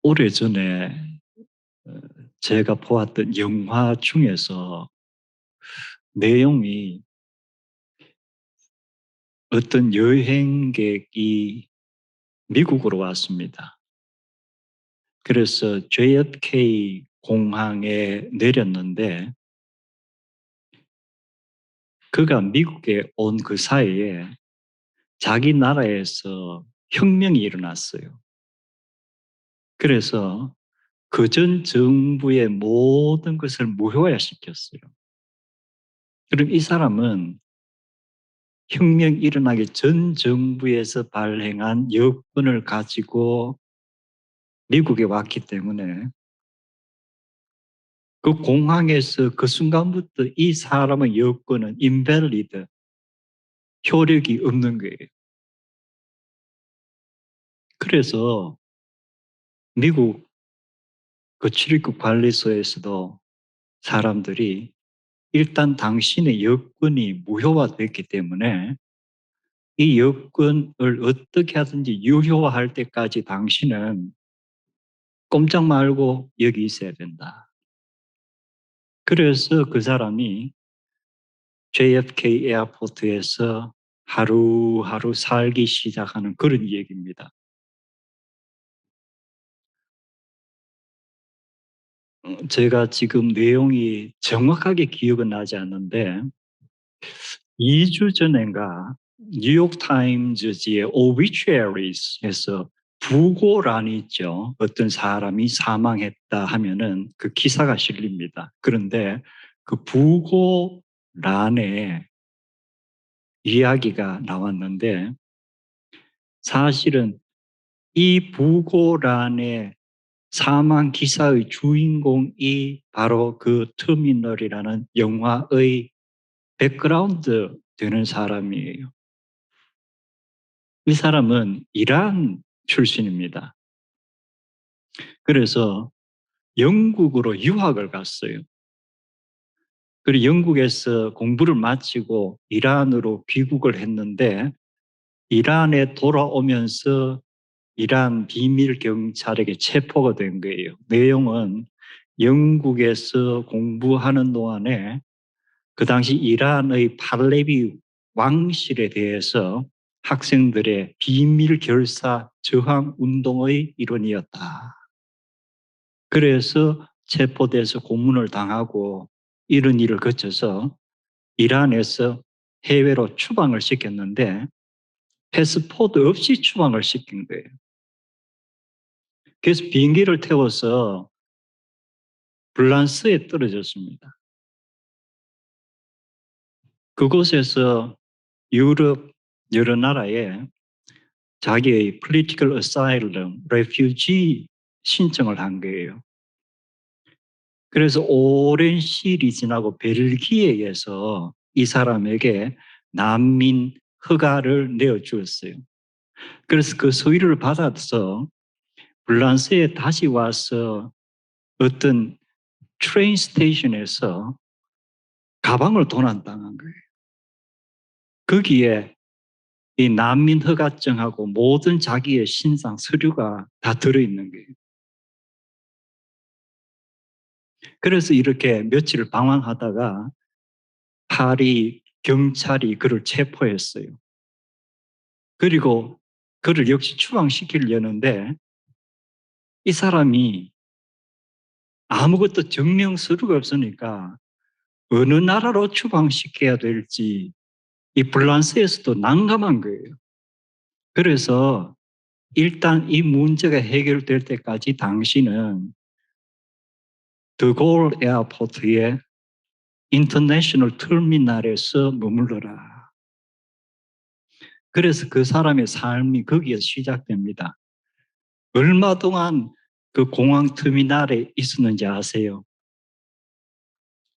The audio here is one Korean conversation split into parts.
오래전에 어 제가 보았던 영화 중에서 내용이 어떤 여행객이 미국으로 왔습니다. 그래서 JFK 공항에 내렸는데 그가 미국에 온 그 사이에 자기 나라에서 혁명이 일어났어요. 그래서 그전 정부의 모든 것을 무효화시켰어요. 그럼 이 사람은 혁명이 일어나기 전 정부에서 발행한 여권을 가지고 미국에 왔기 때문에 그 공항에서 그 순간부터 이 사람의 여권은 invalid, 효력이 없는 거예요. 그래서 미국 그 출입국 관리소에서도 사람들이 일단 당신의 여권이 무효화됐기 때문에 이 여권을 어떻게 하든지 유효화할 때까지 당신은 꼼짝 말고 여기 있어야 된다. 그래서 그 사람이 JFK 에어포트에서 하루하루 살기 시작하는 그런 얘기입니다. 제가 지금 내용이 정확하게 기억은 나지 않는데 2주 전인가 뉴욕 타임즈지의 obituaries에서 부고란이 있죠. 어떤 사람이 사망했다 하면은 그 기사가 실립니다. 그런데 그 부고란에 이야기가 나왔는데 사실은 이 부고란의 사망 기사의 주인공이 바로 그 터미널이라는 영화의 백그라운드 되는 사람이에요. 이 사람은 이란 출신입니다. 그래서 영국으로 유학을 갔어요. 그리고 영국에서 공부를 마치고 이란으로 귀국을 했는데 이란에 돌아오면서 이란 비밀 경찰에게 체포가 된 거예요. 내용은 영국에서 공부하는 동안에 그 당시 이란의 팔레비 왕실에 대해서 학생들의 비밀 결사 저항 운동의 일원이었다. 그래서 체포돼서 고문을 당하고 이런 일을 거쳐서 이란에서 해외로 추방을 시켰는데 패스포드 없이 추방을 시킨 거예요. 그래서 비행기를 태워서 불란스에 떨어졌습니다. 그곳에서 유럽 여러 나라에 자기의 political asylum, refugee 신청을 한 거예요. 그래서 오랜 시일이 지나고 벨기에에서 이 사람에게 난민 허가를 내어주었어요. 그래서 그 서류를 받아서 불란스에 다시 와서 어떤 트레인 스테이션에서 가방을 도난당한 거예요. 거기에 이 난민 허가증하고 모든 자기의 신상 서류가 다 들어있는 거예요. 그래서 이렇게 며칠 방황하다가 파리 경찰이 그를 체포했어요. 그리고 그를 역시 추방시키려는데 이 사람이 아무것도 증명 서류가 없으니까 어느 나라로 추방시켜야 될지 이 불란스에서도 난감한 거예요. 그래서 일단 이 문제가 해결될 때까지 당신은 드골 에어포트의 인터내셔널 터미널에서 머물러라. 그래서 그 사람의 삶이 거기에서 시작됩니다. 얼마 동안 그 공항 터미널에 있었는지 아세요?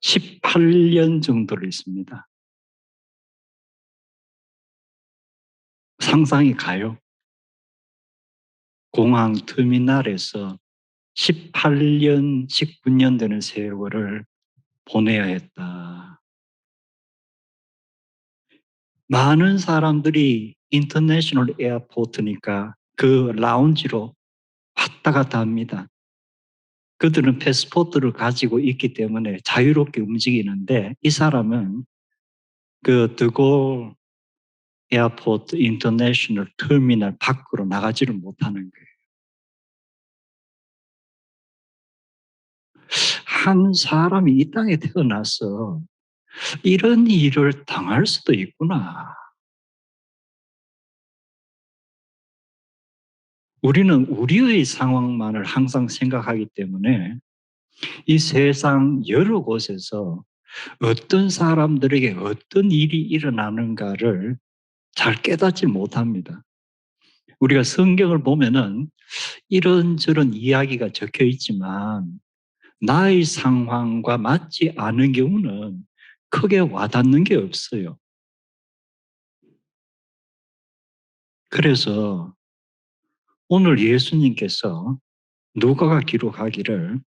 18년 정도를 있습니다. 상상이 가요? 공항 터미널에서 18년, 19년 되는 세월을 보내야 했다. 많은 사람들이 인터내셔널 에어포트니까 그 라운지로 왔다 갔다 합니다. 그들은 패스포트를 가지고 있기 때문에 자유롭게 움직이는데 이 사람은 그 드골 에어포트 인터내셔널 터미널 밖으로 나가지를 못하는 거예요. 한 사람이 이 땅에 태어나서 이런 일을 당할 수도 있구나. 우리는 우리의 상황만을 항상 생각하기 때문에 이 세상 여러 곳에서 어떤 사람들에게 어떤 일이 일어나는가를 잘 깨닫지 못합니다. 우리가 성경을 보면은 이런저런 이야기가 적혀 있지만 나의 상황과 맞지 않은 경우는 크게 와닿는 게 없어요. 그래서 오늘 예수님께서 누가가 기록하기를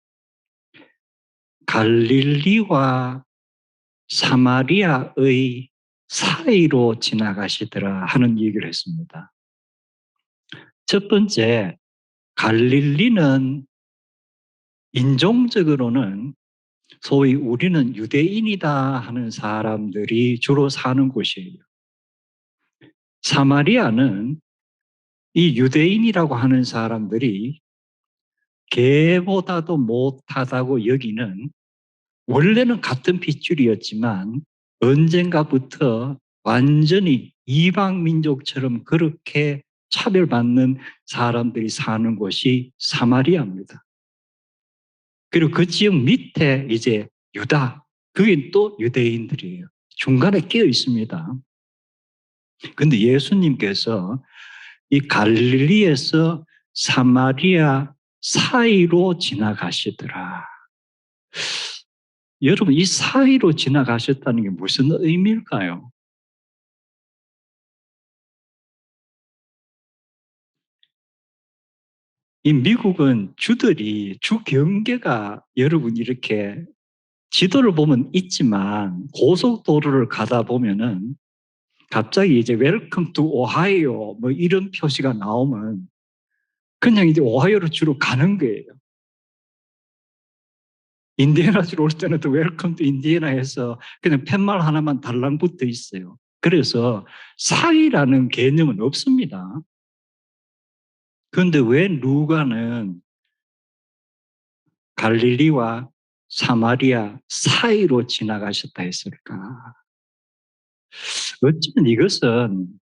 갈릴리와 사마리아의 사이로 지나가시더라 하는 얘기를 했습니다. 첫 번째, 갈릴리는 인종적으로는 소위 우리는 유대인이다 하는 사람들이 주로 사는 곳이에요. 사마리아는 이 유대인이라고 하는 사람들이 개보다도 못하다고 여기는 원래는 같은 핏줄이었지만 언젠가부터 완전히 이방 민족처럼 그렇게 차별받는 사람들이 사는 곳이 사마리아입니다. 그리고 그 지역 밑에 이제 유다, 그게 또 유대인들이에요. 중간에 끼어 있습니다. 근데 예수님께서 이 갈릴리에서 사마리아 사이로 지나가시더라. 여러분, 이 사이로 지나가셨다는 게 무슨 의미일까요? 이 미국은 주들이 주 경계가 여러분 이렇게 지도를 보면 있지만 고속도로를 가다 보면은 갑자기 이제 웰컴 투 오하이오 뭐 이런 표시가 나오면 그냥 이제 오하이오로 주로 가는 거예요. 인디애나주로 올 때는 또 웰컴 투 인디애나 해서 그냥 팻말 하나만 달랑 붙어 있어요. 그래서 사이라는 개념은 없습니다. 그런데 왜 누가는 갈릴리와 사마리아 사이로 지나가셨다 했을까? 어쩌면 이것은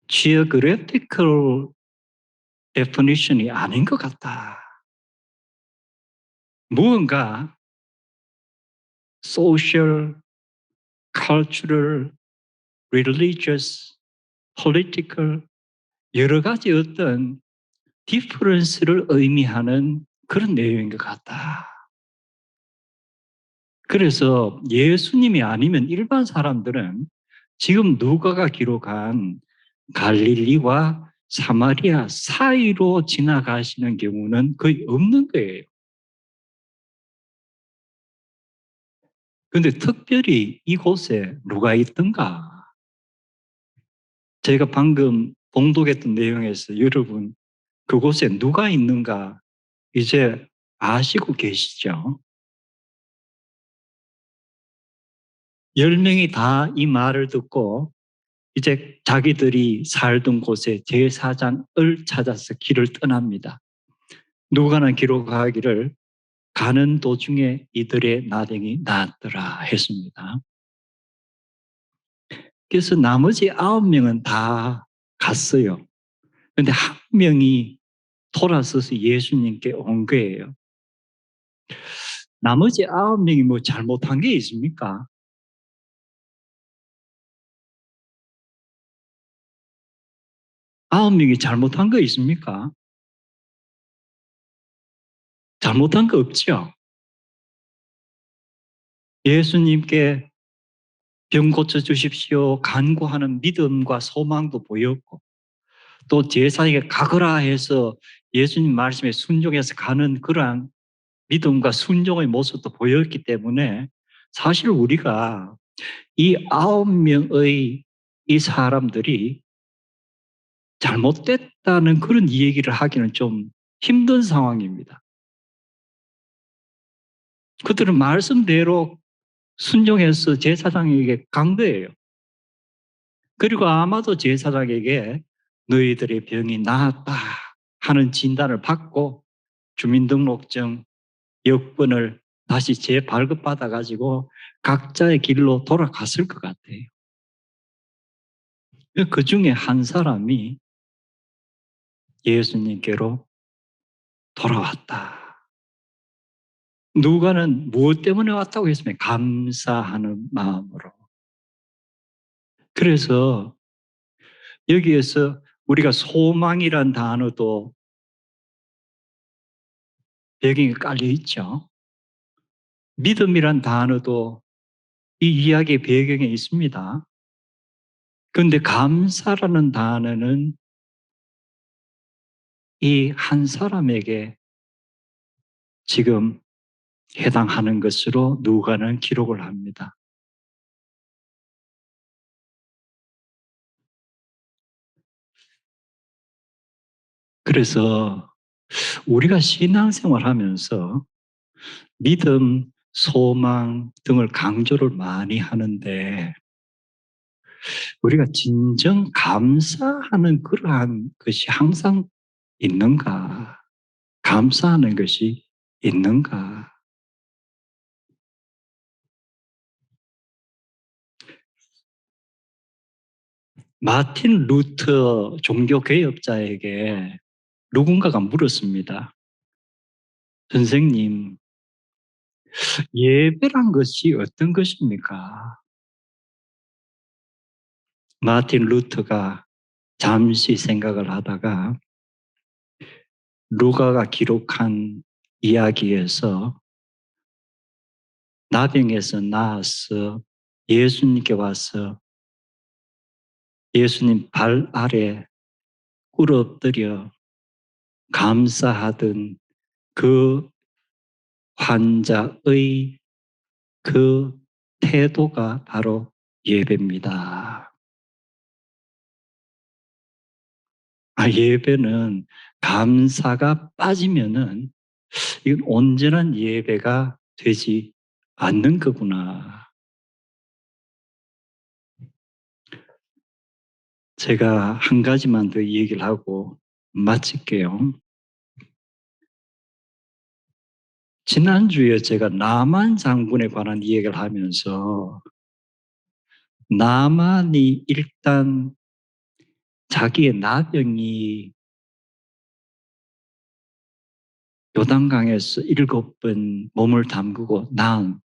geographical definition이 아닌 것 같다. 무언가 social, cultural, religious, political 여러 가지 어떤 difference를 의미하는 그런 내용인 것 같다. 그래서 예수님이 아니면 일반 사람들은 지금 누가가 기록한 갈릴리와 사마리아 사이로 지나가시는 경우는 거의 없는 거예요. 그런데 특별히 이곳에 누가 있던가? 제가 방금 봉독했던 내용에서 여러분 그곳에 누가 있는가 이제 아시고 계시죠? 10명이 다 이 말을 듣고 이제 자기들이 살던 곳에 제사장을 찾아서 길을 떠납니다. 누가는 기록하기를 가는 도중에 이들의 나병이 나았더라 했습니다. 그래서 나머지 9명은 다 갔어요. 그런데 한 명이 돌아서서 예수님께 온 거예요. 나머지 9명이 뭐 잘못한 게 있습니까? 9명이 잘못한 거 있습니까? 잘못한 거 없죠? 예수님께 병 고쳐주십시오 간구하는 믿음과 소망도 보였고 또 제사장에게 가거라 해서 예수님 말씀에 순종해서 가는 그러한 믿음과 순종의 모습도 보였기 때문에 사실 우리가 이 9명의 이 사람들이 잘못됐다는 그런 얘기를 하기는 좀 힘든 상황입니다. 그들은 말씀대로 순종해서 제사장에게 간 거예요. 그리고 아마도 제사장에게 너희들의 병이 나았다 하는 진단을 받고 주민등록증 여권을 다시 재발급받아 가지고 각자의 길로 돌아갔을 것 같아요. 그 중에 한 사람이 예수님께로 돌아왔다. 누가는 무엇 때문에 왔다고 했으면 감사하는 마음으로. 그래서 여기에서 우리가 소망이란 단어도 배경에 깔려 있죠. 믿음이란 단어도 이 이야기의 배경에 있습니다. 그런데 감사라는 단어는 이 한 사람에게 지금 해당하는 것으로 누가는 기록을 합니다. 그래서 우리가 신앙생활 하면서 믿음, 소망 등을 강조를 많이 하는데 우리가 진정 감사하는 그러한 것이 항상 있는가? 감사하는 것이 있는가? 마틴 루터 종교개혁자에게 누군가가 물었습니다. 선생님, 예배란 것이 어떤 것입니까? 마틴 루터가 잠시 생각을 하다가 루가가 기록한 이야기에서 나병에서 나아서 예수님께 와서 예수님 발 아래 꿇어엎드려 감사하던 그 환자의 그 태도가 바로 예배입니다. 예배는 감사가 빠지면은 이건 온전한 예배가 되지 않는 거구나. 제가 한 가지만 더 얘기를 하고 마칠게요. 지난주에 제가 나만 장군에 관한 이야기를 하면서 나만이 일단 자기의 나병이 요단강에서 7번 몸을 담그고 나은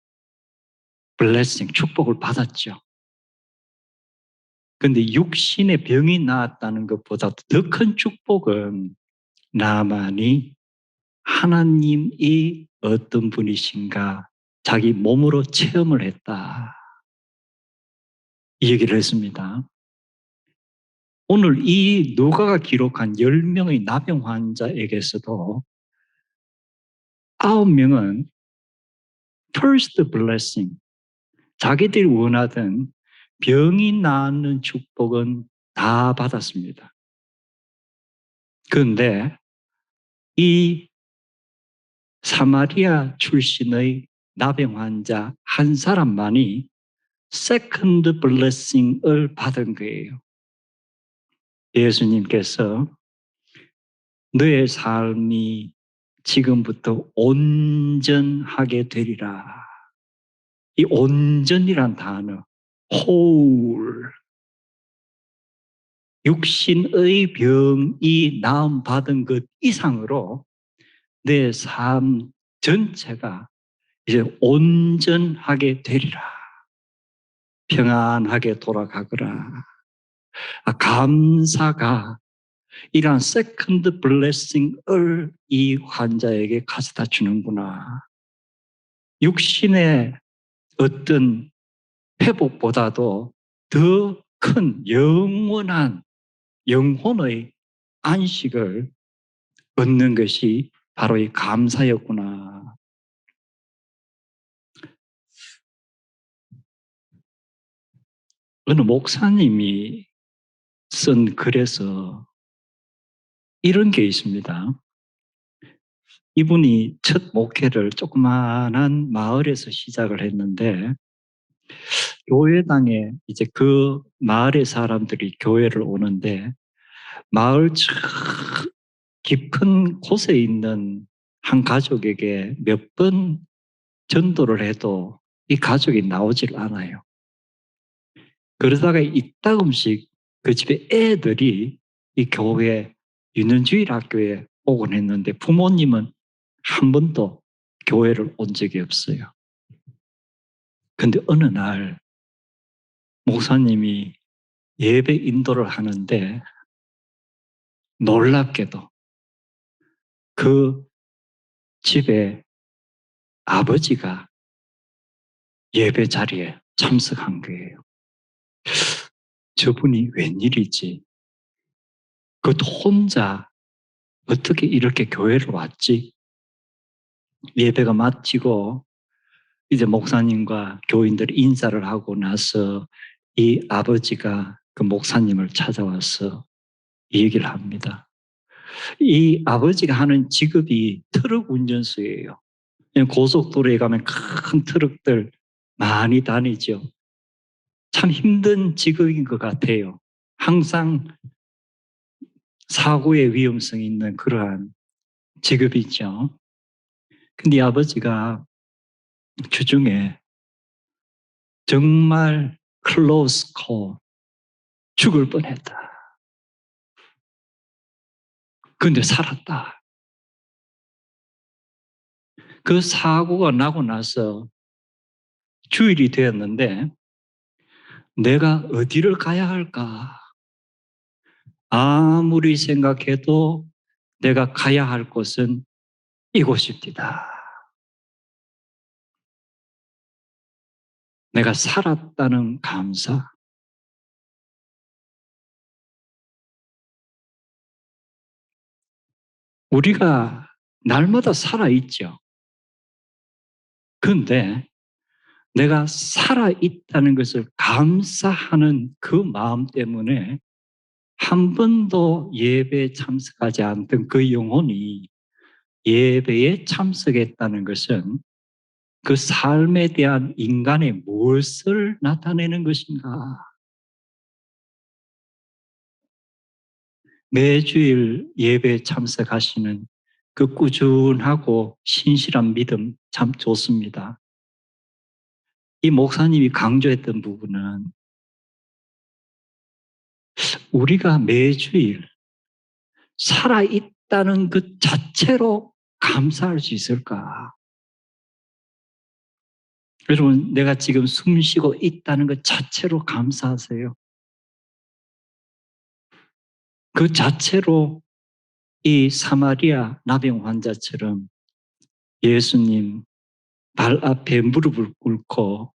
블레싱, 축복을 받았죠. 그런데 육신의 병이 나았다는 것보다 더 큰 축복은 나만이 하나님이 어떤 분이신가 자기 몸으로 체험을 했다. 이 얘기를 했습니다. 오늘 이 누가가 기록한 10명의 나병 환자에게서도 9명은 first blessing, 자기들이 원하던 병이 낫는 축복은 다 받았습니다. 그런데 이 사마리아 출신의 나병 환자 한 사람만이 second blessing을 받은 거예요. 예수님께서 너의 삶이 지금부터 온전하게 되리라. 이 온전이란 단어, whole, 육신의 병이 나음받은 것 이상으로 내 삶 전체가 이제 온전하게 되리라. 평안하게 돌아가거라. 감사가 이러한 세컨드 블레싱을 이 환자에게 가져다 주는구나. 육신의 어떤 회복보다도 더 큰 영원한 영혼의 안식을 얻는 것이 바로 이 감사였구나. 어느 목사님이 쓴 글에서 이런 게 있습니다. 이분이 첫 목회를 조그마한 마을에서 시작을 했는데 교회당에 이제 그 마을의 사람들이 교회를 오는데 마을 저 깊은 곳에 있는 한 가족에게 몇 번 전도를 해도 이 가족이 나오질 않아요. 그러다가 이따금씩 그 집에 애들이 이 교회 유년주일 학교에 오곤 했는데 부모님은 한 번도 교회를 온 적이 없어요. 근데 어느 날 목사님이 예배 인도를 하는데 놀랍게도 그 집에 아버지가 예배 자리에 참석한 거예요. 저분이 웬일이지? 그것도 혼자 어떻게 이렇게 교회를 왔지? 예배가 마치고 이제 목사님과 교인들이 인사를 하고 나서 이 아버지가 그 목사님을 찾아와서 이 얘기를 합니다. 이 아버지가 하는 직업이 트럭 운전수예요. 고속도로에 가면 큰 트럭들 많이 다니죠. 참 힘든 직업인 것 같아요. 항상 사고의 위험성이 있는 그러한 직업이죠. 근데 이 아버지가 주중에 정말 클로스 콜, 죽을 뻔했다. 근데 살았다. 그 사고가 나고 나서 주일이 되었는데 내가 어디를 가야 할까? 아무리 생각해도 내가 가야 할 곳은 이곳입니다. 내가 살았다는 감사. 우리가 날마다 살아있죠. 그런데 내가 살아있다는 것을 감사하는 그 마음 때문에 한 번도 예배에 참석하지 않던 그 영혼이 예배에 참석했다는 것은 그 삶에 대한 인간의 무엇을 나타내는 것인가? 매주일 예배에 참석하시는 그 꾸준하고 신실한 믿음 참 좋습니다. 이 목사님이 강조했던 부분은 우리가 매주일 살아있다는 것 자체로 감사할 수 있을까? 여러분, 내가 지금 숨 쉬고 있다는 것 자체로 감사하세요. 그 자체로 이 사마리아 나병 환자처럼 예수님 발 앞에 무릎을 꿇고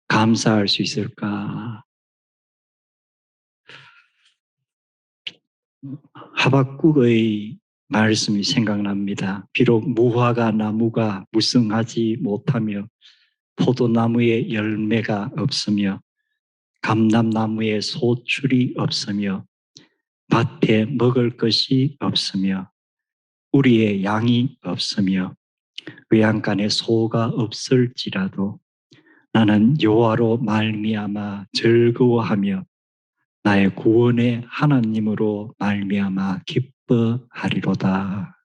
감사할 수 있을까? 하박국의 말씀이 생각납니다. 비록 무화과 나무가 무성하지 못하며 포도나무에 열매가 없으며 감람나무에 소출이 없으며 밭에 먹을 것이 없으며 우리의 양이 없으며 외양간에 소가 없을지라도 나는 여호와로 말미암아 즐거워하며 나의 구원의 하나님으로 말미암아 기뻐하리로다.